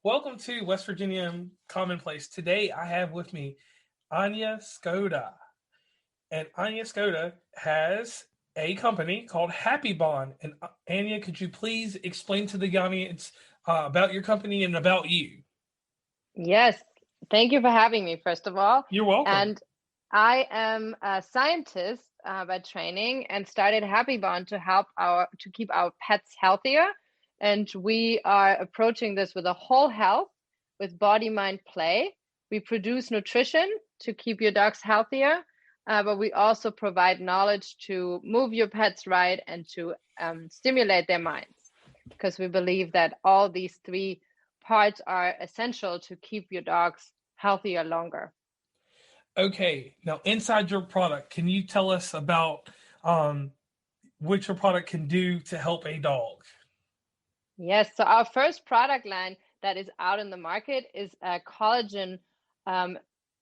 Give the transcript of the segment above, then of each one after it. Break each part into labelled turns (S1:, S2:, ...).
S1: Welcome to West Virginia Commonplace. Today I have with me Anja Skodda. And Anja Skodda has a company called HappyBond. And Anja, could you please explain to the audience about your company and about you?
S2: Yes, thank you for having me, first of all.
S1: You're welcome.
S2: And I am a scientist by training and started HappyBond to keep our pets healthier. And we are approaching this with a whole health, with body, mind, play. We produce nutrition to keep your dogs healthier, but we also provide knowledge to move your pets right and to stimulate their minds, because we believe that all these three parts are essential to keep your dogs healthier longer.
S1: Okay, now inside your product, can you tell us about what your product can do to help a dog?
S2: Yes, so our first product line that is out in the market is a collagen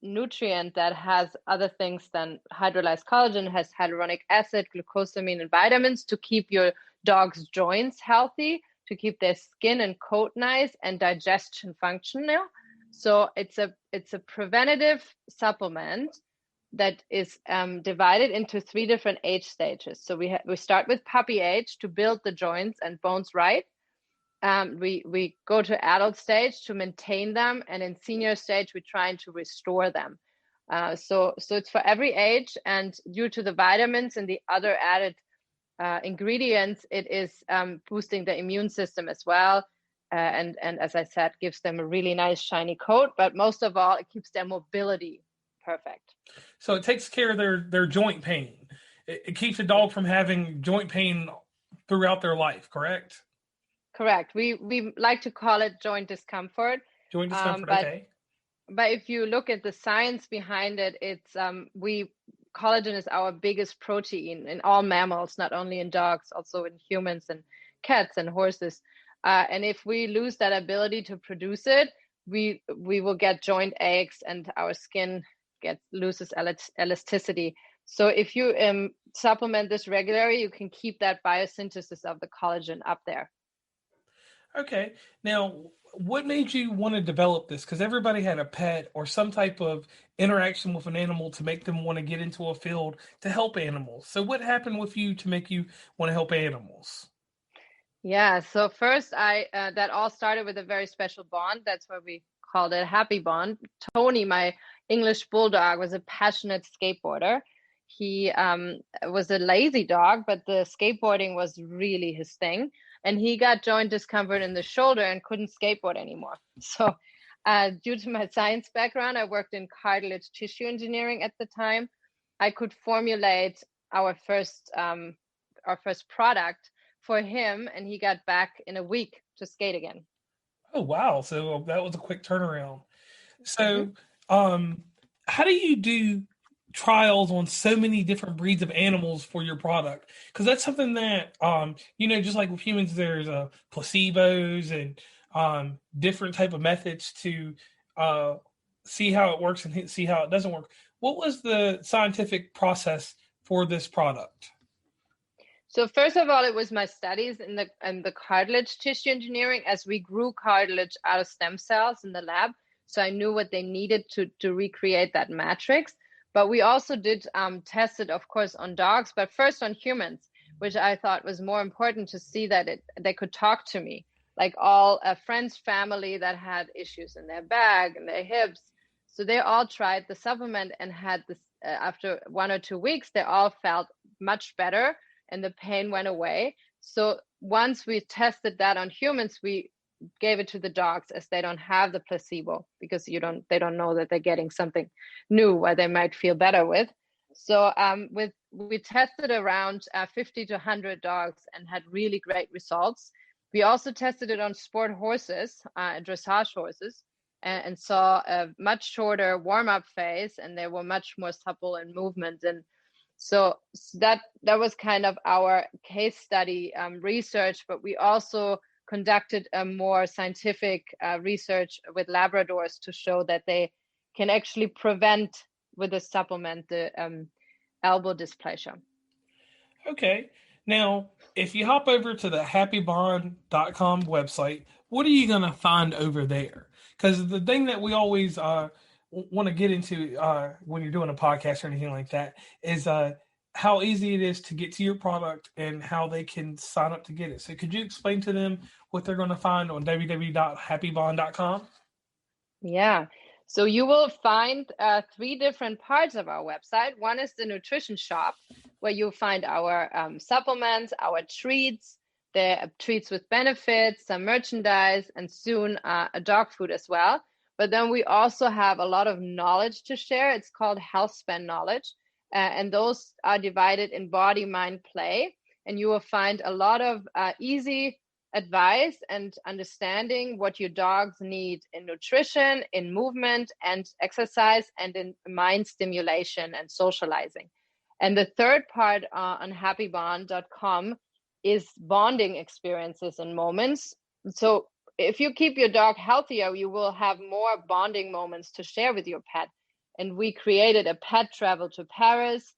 S2: nutrient that has other things than hydrolyzed collagen, has hyaluronic acid, glucosamine, and vitamins to keep your dog's joints healthy, to keep their skin and coat nice and digestion functional. So it's a preventative supplement that is divided into three different age stages. So we start with puppy age to build the joints and bones right. We go to adult stage to maintain them, and in senior stage we're trying to restore them. So it's for every age, and due to the vitamins and the other added ingredients, it is boosting the immune system as well, and as I said, gives them a really nice shiny coat, but most of all, it keeps their mobility perfect.
S1: So it takes care of their joint pain. It keeps a dog from having joint pain throughout their life, correct?
S2: Correct. We like to call it joint discomfort.
S1: Joint discomfort, okay.
S2: But if you look at the science behind it, it's collagen is our biggest protein in all mammals, not only in dogs, also in humans and cats and horses. And if we lose that ability to produce it, we will get joint aches and our skin loses elasticity. So if you supplement this regularly, you can keep that biosynthesis of the collagen up there.
S1: Okay. Now, what made you want to develop this? Because everybody had a pet or some type of interaction with an animal to make them want to get into a field to help animals. So what happened with you to make you want to help animals?
S2: Yeah, so first that all started with a very special bond. That's why we called it HappyBond. Tony, my English bulldog, was a passionate skateboarder. He was a lazy dog, but the skateboarding was really his thing. And he got joint discomfort in the shoulder and couldn't skateboard anymore. So due to my science background, I worked in cartilage tissue engineering at the time. I could formulate our first product for him, and he got back in a week to skate again.
S1: Oh, wow. So that was a quick turnaround. So how do you do trials on so many different breeds of animals for your product? Because that's something that just like with humans, there's placebos and different type of methods to see how it works and see how it doesn't work. What was the scientific process for this product?
S2: So first of all, it was my studies in the cartilage tissue engineering, as we grew cartilage out of stem cells in the lab. So I knew what they needed to recreate that matrix. But we also did test it, of course, on dogs, but first on humans, which I thought was more important to see that they could talk to me, like all friends, family that had issues in their back and their hips. So they all tried the supplement and had this after 1 or 2 weeks, they all felt much better and the pain went away. So once we tested that on humans, we gave it to the dogs, as they don't have the placebo, because they don't know that they're getting something new where they might feel better with. So we tested around 50 to 100 dogs and had really great results. We also tested it on sport horses, dressage horses, and saw a much shorter warm-up phase, and they were much more supple in movement. And so that was kind of our case study research, but we also conducted a more scientific research with Labradors to show that they can actually prevent with a supplement the elbow dysplasia.
S1: Okay. Now, if you hop over to the happybond.com website, what are you going to find over there? Because the thing that we always want to get into when you're doing a podcast or anything like that is how easy it is to get to your product and how they can sign up to get it. So could you explain to them what they're going to find on www.happybond.com?
S2: Yeah. So you will find three different parts of our website. One is the nutrition shop, where you'll find our supplements, our treats, the treats with benefits, some merchandise, and soon a dog food as well. But then we also have a lot of knowledge to share. It's called Healthspan knowledge. And those are divided in body, mind, play. And you will find a lot of easy advice and understanding what your dogs need in nutrition, in movement and exercise, and in mind stimulation and socializing. And the third part on happybond.com is bonding experiences and moments. So if you keep your dog healthier, you will have more bonding moments to share with your pet. And we created a pet travel to Paris.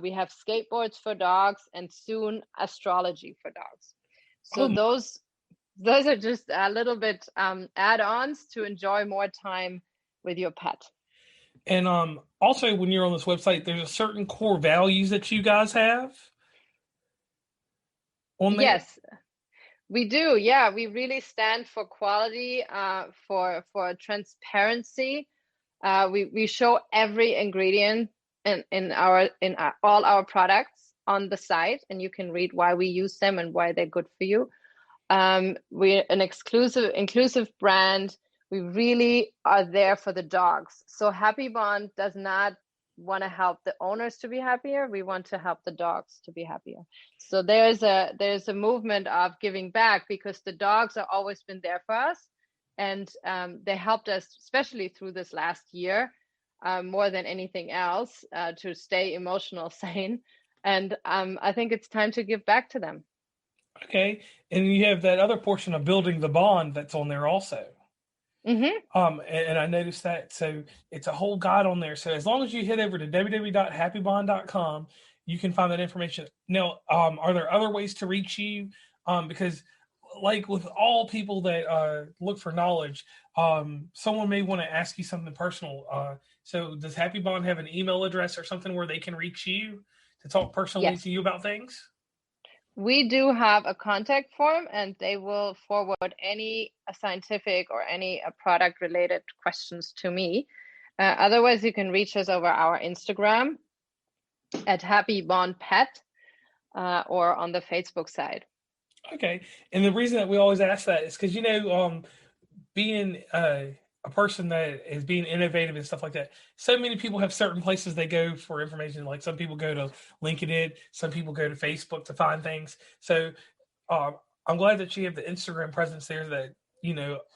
S2: We have skateboards for dogs, and soon astrology for dogs. So those are just a little bit add-ons to enjoy more time with your pet.
S1: And also, when you're on this website, there's a certain core values that you guys have on there?
S2: Yes, we do. Yeah, we really stand for quality, for transparency. We show every ingredient in all our products on the site, and you can read why we use them and why they're good for you. We're an inclusive brand. We really are there for the dogs. So HappyBond does not want to help the owners to be happier. We want to help the dogs to be happier. So there's a movement of giving back, because the dogs have always been there for us, and they helped us, especially through this last year, more than anything else, to stay emotional sane. And I think it's time to give back to them.
S1: Okay. And you have that other portion of building the bond that's on there also.
S2: Mm-hmm.
S1: And I noticed that. So it's a whole guide on there. So as long as you head over to www.happybond.com, you can find that information. Now, are there other ways to reach you? Because like with all people that look for knowledge, someone may want to ask you something personal. So does HappyBond have an email address or something where they can reach you to talk personally to you about things?
S2: We do have a contact form, and they will forward any scientific or any product related questions to me. Otherwise, you can reach us over our Instagram at HappyBond Pet, or on the Facebook side.
S1: Okay. And the reason that we always ask that is because, being a person that is being innovative and stuff like that, so many people have certain places they go for information. Like some people go to LinkedIn, some people go to Facebook to find things. So I'm glad that you have the Instagram presence there that,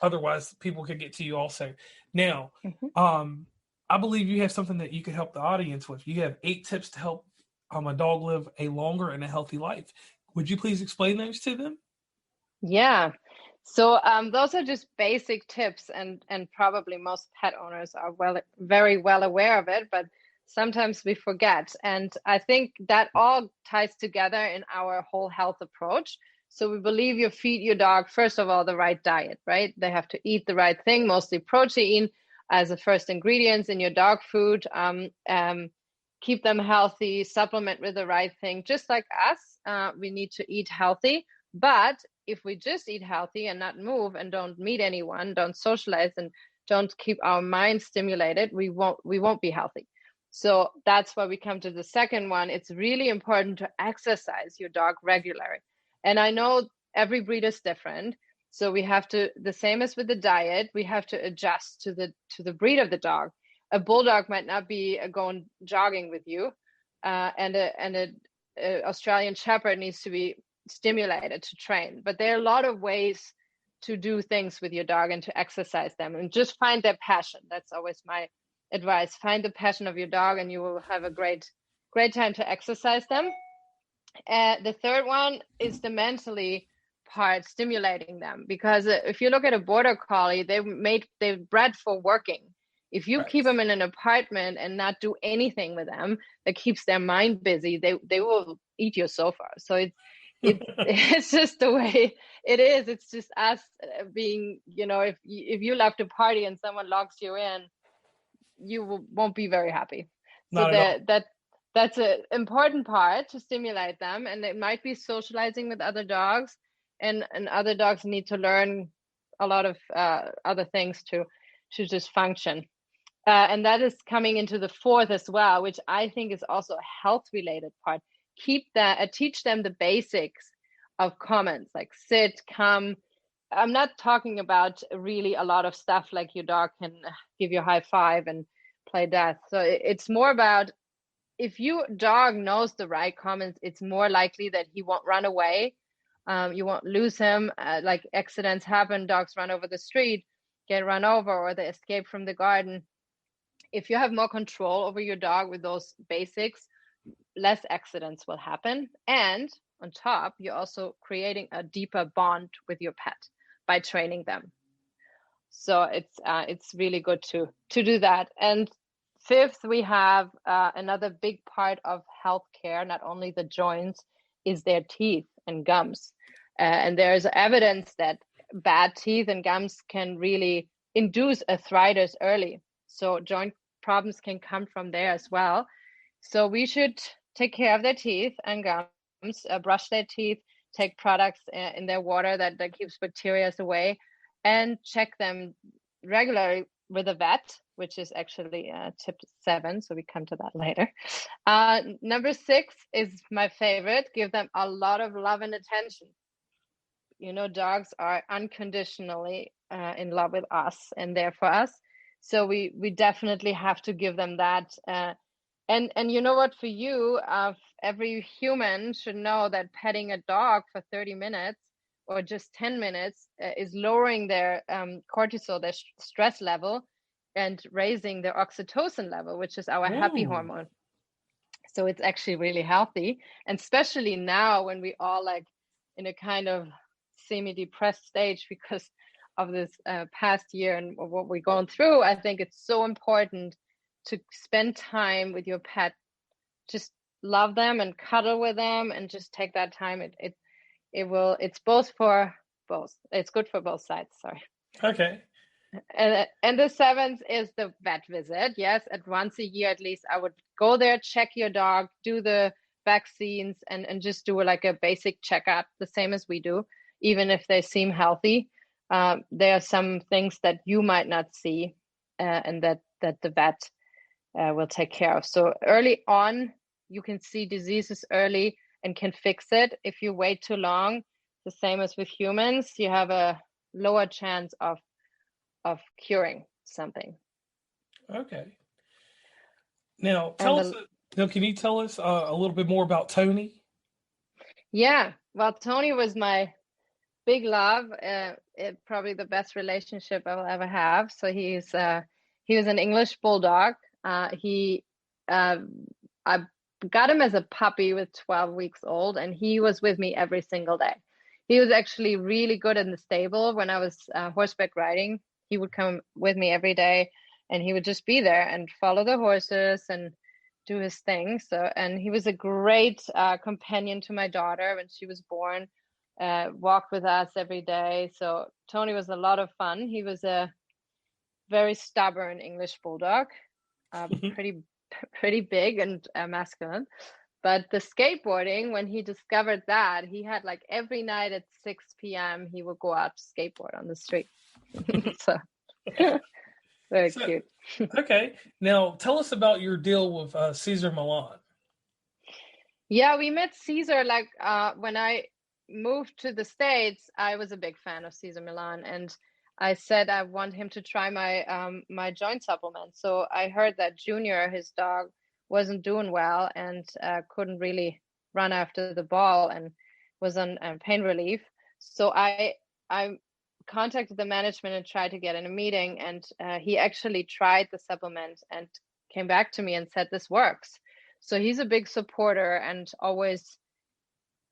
S1: otherwise people could get to you also. Now, I believe you have something that you could help the audience with. You have 8 tips to help a dog live a longer and a healthy life. Would you please explain those to them?
S2: Yeah. So those are just basic tips, and probably most pet owners are very well aware of it, but sometimes we forget. And I think that all ties together in our whole health approach. So we believe you feed your dog, first of all, the right diet, right? They have to eat the right thing, mostly protein as the first ingredients in your dog food. Keep them healthy, supplement with the right thing. Just like us, we need to eat healthy. But if we just eat healthy and not move and don't meet anyone, don't socialize, and don't keep our mind stimulated, we won't be healthy. So that's why we come to the second one. It's really important to exercise your dog regularly. And I know every breed is different. So we have to, the same as with the diet, we have to adjust to the breed of the dog. A bulldog might not be going jogging with you, and an Australian Shepherd needs to be stimulated to train. But there are a lot of ways to do things with your dog and to exercise them, and just find their passion. That's always my advice. Find the passion of your dog, and you will have a great time to exercise them. The third one is the mentally part, stimulating them, because if you look at a border collie, they're bred for working. If you
S1: Right.
S2: keep them in an apartment and not do anything with them that keeps their mind busy, they will eat your sofa. So it's just the way it is. It's just us being, if you love to party and someone locks you in, you won't be very happy. So
S1: Not at all.
S2: that's an important part to stimulate them, and it might be socializing with other dogs, and other dogs need to learn a lot of other things to just function. And that is coming into the fourth as well, which I think is also a health related part. Teach them the basics of commands like sit, come. I'm not talking about really a lot of stuff like your dog can give you a high five and play death. So it's more about, if your dog knows the right commands, it's more likely that he won't run away. You won't lose him. Like accidents happen, dogs run over the street, get run over, or they escape from the garden. If you have more control over your dog with those basics, less accidents will happen. And on top, you're also creating a deeper bond with your pet by training them. So it's really good to do that. And fifth, we have another big part of healthcare, not only the joints, is their teeth and gums. And there's evidence that bad teeth and gums can really induce arthritis early. So joint problems can come from there as well. So we should take care of their teeth and gums, brush their teeth, take products in their water that keeps bacteria away, and check them regularly with a vet, which is actually tip 7. So we come to that later. Number 6 is my favorite. Give them a lot of love and attention. Dogs are unconditionally in love with us and there for us. So we definitely have to give them that. And you know what, for you, every human should know that petting a dog for 30 minutes or just 10 minutes is lowering their cortisol, their stress level, and raising their oxytocin level, which is our happy hormone. So it's actually really healthy. And especially now when we all like in a kind of semi-depressed stage because of this past year and what we're going through, I think it's so important to spend time with your pet. Just love them and cuddle with them and just take that time. It's both for both. It's good for both sides. Sorry.
S1: Okay.
S2: And the 7th is the vet visit. Yes, at once a year at least, I would go there, check your dog, do the vaccines, and just do like a basic checkup, the same as we do, even if they seem healthy. There are some things that you might not see, and that the vet will take care of. So early on, you can see diseases early and can fix it. If you wait too long, the same as with humans, you have a lower chance of curing something.
S1: Okay. Now, can you tell us a little bit more about Tony?
S2: Yeah, well, Tony was my big love. Probably the best relationship I will ever have. So he was an English bulldog. I got him as a puppy with 12 weeks old, and he was with me every single day. He was actually really good in the stable when I was horseback riding. He would come with me every day, and he would just be there and follow the horses and do his thing. So, and he was a great companion to my daughter when she was born. Walked with us every day. So Tony was a lot of fun. He was a very stubborn English bulldog, pretty big and masculine. But the skateboarding, when he discovered that, he had like every night at 6 p.m. he would go out to skateboard on the street. So very cute.
S1: Okay, now tell us about your deal with Cesar Millan.
S2: Yeah, we met Cesar like when I moved to the States. I was a big fan of Cesar Millan, and I said I want him to try my joint supplement. So I heard that Junior, his dog, wasn't doing well and couldn't really run after the ball and was on pain relief. So I contacted the management and tried to get in a meeting, and he actually tried the supplement and came back to me and said this works. So he's a big supporter and always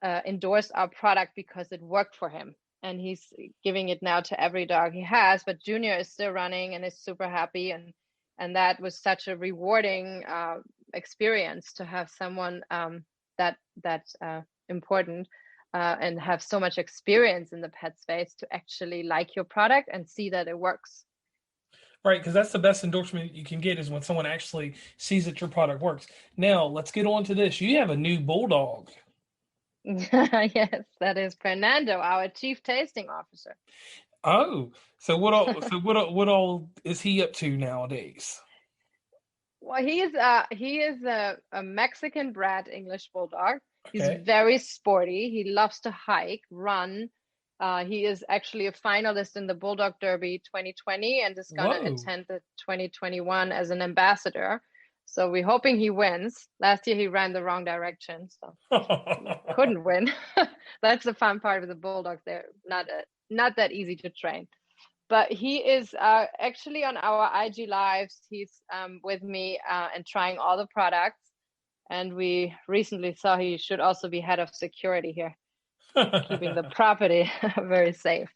S2: endorsed our product because it worked for him. And he's giving it now to every dog he has. But Junior is still running and is super happy. And And that was such a rewarding experience to have someone that important and have so much experience in the pet space to actually like your product and see that it works.
S1: Right, because that's the best endorsement you can get is when someone actually sees that your product works. Now, let's get on to this. You have a new bulldog.
S2: Yes, that is Fernando, our chief tasting officer.
S1: Oh, so what all is he up to nowadays?
S2: Well, he is a Mexican bred English bulldog. He's
S1: Okay.
S2: very sporty. He loves to hike, run. He is actually a finalist in the Bulldog Derby 2020 and is going to
S1: Whoa.
S2: attend the 2021 as an ambassador. So we're hoping he wins. Last year he ran the wrong direction, so couldn't win. That's the fun part of the Bulldogs. They're not that easy to train. But he is actually on our IG lives. He's with me and trying all the products. And we recently saw he should also be head of security here, keeping the property very safe.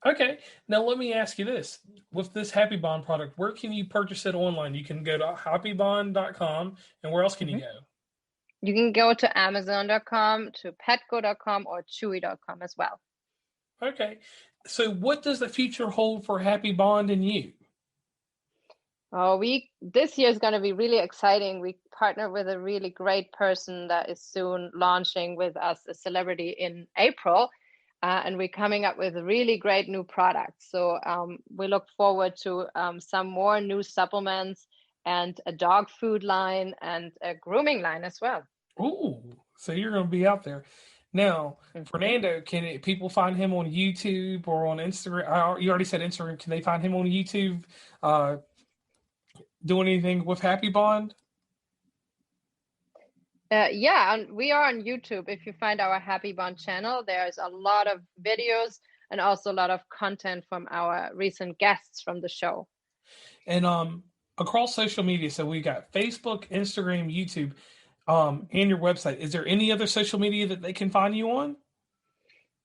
S1: Okay. Now let me ask you this. With this HappyBond product, where can you purchase it online? You can go to happybond.com, and where else can you go?
S2: You can go to amazon.com, to petco.com, or chewy.com as well.
S1: Okay. So what does the future hold for HappyBond and you?
S2: Oh, this year is going to be really exciting. We partnered with a really great person that is soon launching with us, a celebrity, in April. And we're coming up with really great new products. So we look forward to some more new supplements and a dog food line and a grooming line as well.
S1: Ooh, so you're going to be out there. Now, Fernando, can people find him on YouTube or on Instagram? You already said Instagram. Can they find him on YouTube doing anything with HappyBond?
S2: Yeah, and we are on YouTube. If you find our HappyBond channel, there's a lot of videos and also a lot of content from our recent guests from the show.
S1: And across social media, so we got Facebook, Instagram, YouTube, and your website. Is there any other social media that they can find you on?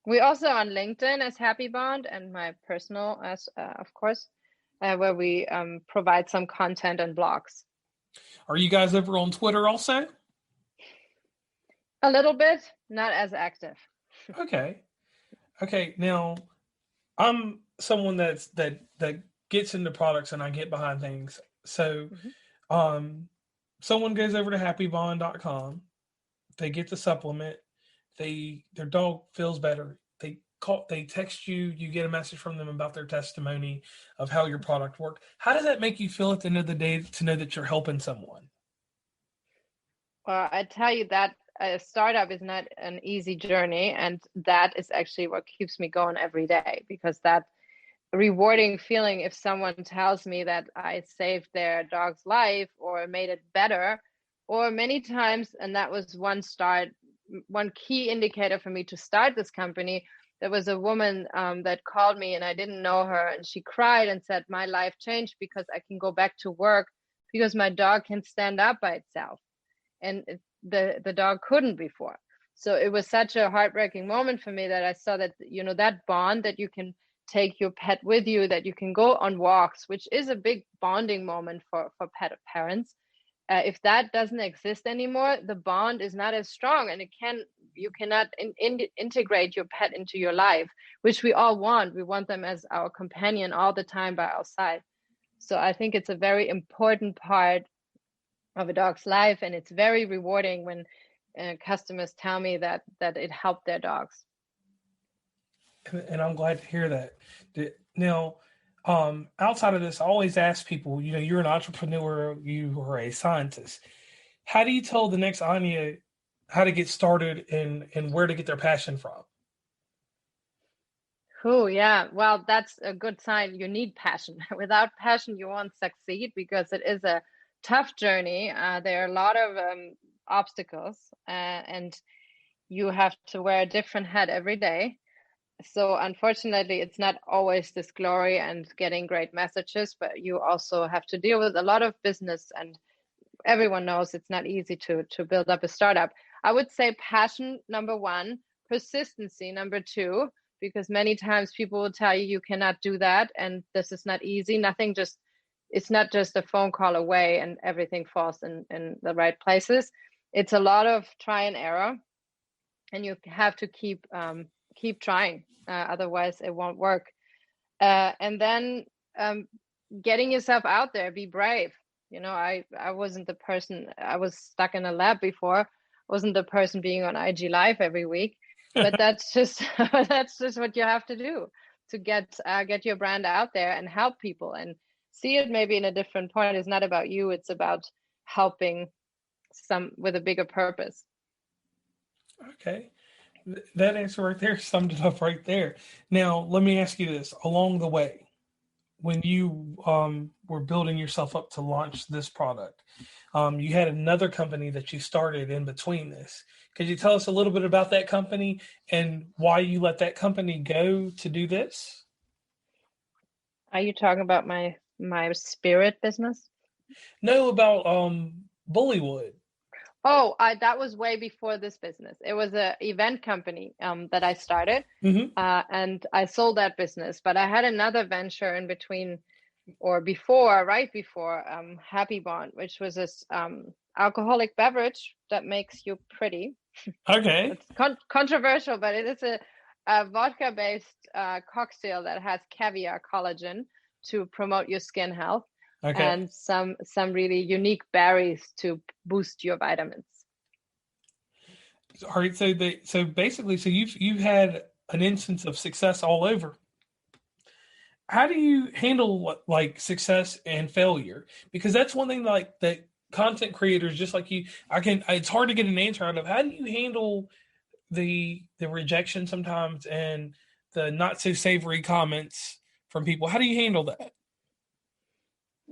S2: We're also on LinkedIn as HappyBond, and my personal as, of course, where we provide some content and blogs.
S1: Are you guys ever on Twitter also?
S2: A little bit, not as active.
S1: Okay. Now, I'm someone that gets into products and I get behind things. So, someone goes over to happybond.com, they get the supplement, their dog feels better. They text you, you get a message from them about their testimony of how your product worked. How does that make you feel at the end of the day to know that you're helping someone?
S2: Well, I tell you that a startup is not an easy journey, and that is actually what keeps me going every day, because that rewarding feeling, if someone tells me that I saved their dog's life or made it better, or many times, and that was one key indicator for me to start this company. There was a woman that called me and I didn't know her, and she cried and said, my life changed because I can go back to work because my dog can stand up by itself. And the dog couldn't before. So it was such a heartbreaking moment for me that I saw that, that bond, that you can take your pet with you, that you can go on walks, which is a big bonding moment for pet parents. If that doesn't exist anymore, the bond is not as strong, and you cannot integrate your pet into your life, which we all want. We want them as our companion all the time by our side. So I think it's a very important part of a dog's life, and it's very rewarding when customers tell me that it helped their dogs.
S1: And I'm glad to hear that. Now, outside of this, I always ask people, you're an entrepreneur, you are a scientist. How do you tell the next Anja how to get started and where to get their passion from?
S2: Oh, yeah. Well, that's a good sign. You need passion. Without passion, you won't succeed, because it is a tough journey. There are a lot of obstacles, and you have to wear a different hat every day. So unfortunately, it's not always this glory and getting great messages, but you also have to deal with a lot of business, and everyone knows it's not easy to build up a startup. I would say passion, number one, persistency, number two, because many times people will tell you cannot do that, and this is not easy. Nothing just it's not just a phone call away and everything falls in the right places. It's a lot of try and error, and you have to keep trying, otherwise it won't work. And then getting yourself out there, be brave. I wasn't the person, I was stuck in a lab before, wasn't the person being on IG Live every week, but that's just that's just what you have to do to get your brand out there and help people and see it maybe in a different point. It's not about you, it's about helping some with a bigger purpose.
S1: Okay. That answer right there summed it up right there. Now, let me ask you this. Along the way, when you were building yourself up to launch this product, you had another company that you started in between this. Could you tell us a little bit about that company and why you let that company go to do this?
S2: Are you talking about my spirit business?
S1: No, about Bullywood.
S2: Oh, that was way before this business. It was an event company that I started, and I sold that business. But I had another venture in between, or before, right before HappyBond, which was this alcoholic beverage that makes you pretty.
S1: Okay.
S2: It's controversial, but it is a vodka-based cocktail that has caviar, collagen to promote your skin health. Okay. And some really unique berries to boost your vitamins.
S1: All right, so basically, you've had an instance of success all over. How do you handle like success and failure? Because that's one thing like that content creators just like you, it's hard to get an answer out of. How do you handle the rejection sometimes and the not so savory comments from people? How do you handle that?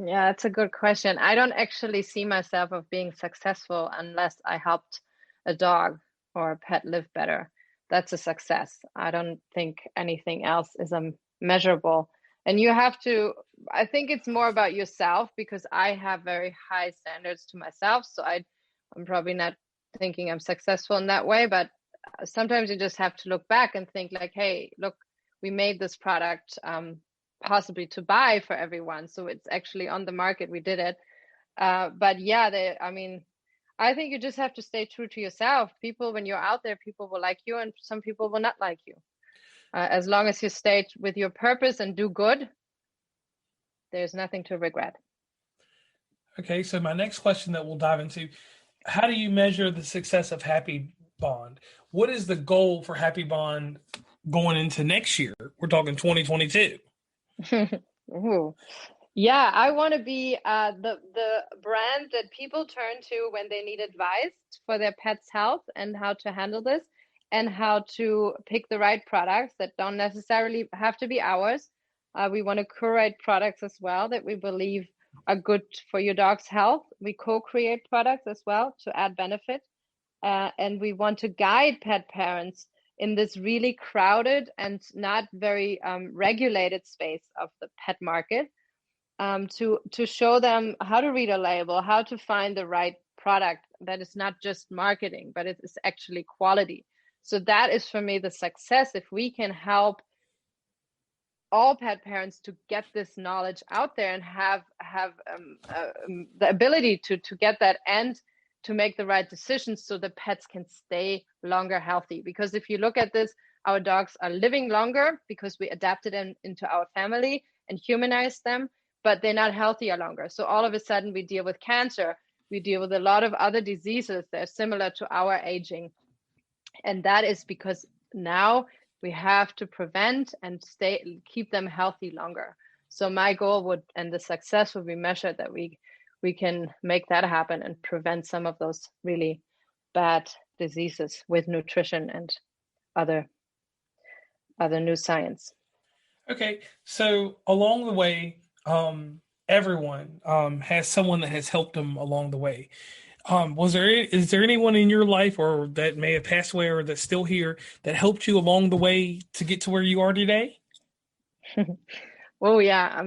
S2: Yeah, that's a good question. I don't actually see myself of being successful unless I helped a dog or a pet live better. That's a success. I don't think anything else is measurable. And you have to, I think it's more about yourself, because I have very high standards to myself. So I'm probably not thinking I'm successful in that way, but sometimes you just have to look back and think like, hey, look, we made this product possibly to buy for everyone, so it's actually on the market. We did it, but yeah, I think you just have to stay true to yourself. People, when you're out there, people will like you and some people will not like you. As long as you stay with your purpose and do good, there's nothing to regret.
S1: Okay, so my next question that we'll dive into, how do you measure the success of HappyBond? What is the goal for HappyBond going into next year? We're talking 2022.
S2: Ooh. Yeah, I want to be the brand that people turn to when they need advice for their pet's health and how to handle this and how to pick the right products that don't necessarily have to be ours. We want to curate products as well that we believe are good for your dog's health. We co-create products as well to add benefit. And we want to guide pet parents in this really crowded and not very regulated space of the pet market, to show them how to read a label, how to find the right product that is not just marketing, but it is actually quality. So that is for me the success. If we can help all pet parents to get this knowledge out there and have the ability to get that and to make the right decisions so the pets can stay longer healthy. Because if you look at this, our dogs are living longer because we adapted them into our family and humanized them, but they're not healthier longer. So all of a sudden we deal with cancer, we deal with a lot of other diseases that are similar to our aging. And that is because now we have to prevent and keep them healthy longer. So my goal would, and the success would be measured that we can make that happen and prevent some of those really bad diseases with nutrition and other new science.
S1: Okay, so along the way, everyone has someone that has helped them along the way. Is there anyone in your life or that may have passed away or that's still here that helped you along the way to get to where you are today?
S2: Oh yeah,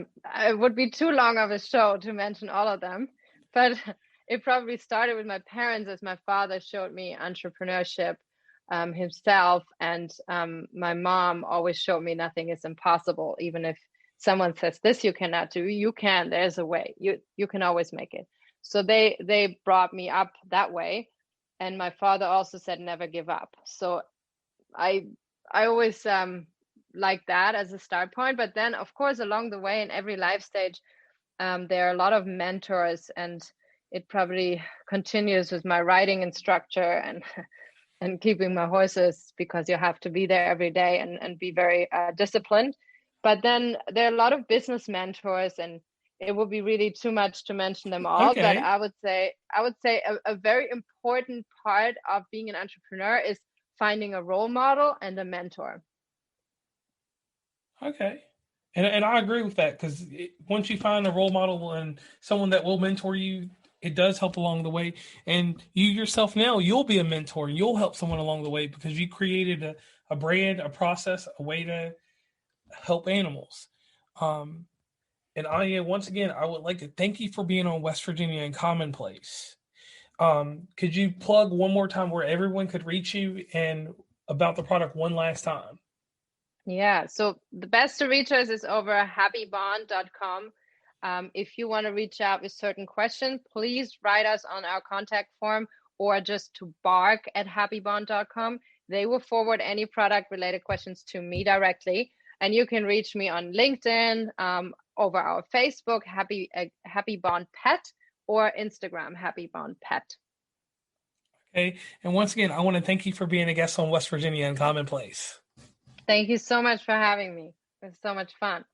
S2: it would be too long of a show to mention all of them, but it probably started with my parents, as my father showed me entrepreneurship himself, and my mom always showed me nothing is impossible, even if someone says this you cannot do, you can, there's a way, you can always make it. So they brought me up that way. And my father also said never give up. So I always like that as a start point. But then of course along the way in every life stage, there are a lot of mentors, and it probably continues with my riding instructor and keeping my horses, because you have to be there every day and be very disciplined. But then there are a lot of business mentors, and it would be really too much to mention them all.
S1: Okay.
S2: But I would say a very important part of being an entrepreneur is finding a role model and a mentor.
S1: Okay. And I agree with that, because once you find a role model and someone that will mentor you, it does help along the way. And you yourself now, you'll be a mentor. You'll help someone along the way because you created a brand, a process, a way to help animals. And Anja, once again, I would like to thank you for being on West Virginia and Commonplace. Could you plug one more time where everyone could reach you and about the product one last time?
S2: Yeah, so the best to reach us is over happybond.com. If you want to reach out with certain questions, please write us on our contact form, or just to bark at happybond.com. They will forward any product related questions to me directly. And you can reach me on LinkedIn, over our Facebook, HappyBond Pet, or Instagram, HappyBond Pet.
S1: Okay. And once again, I want to thank you for being a guest on West Virginia and Commonplace.
S2: Thank you so much for having me. It was so much fun.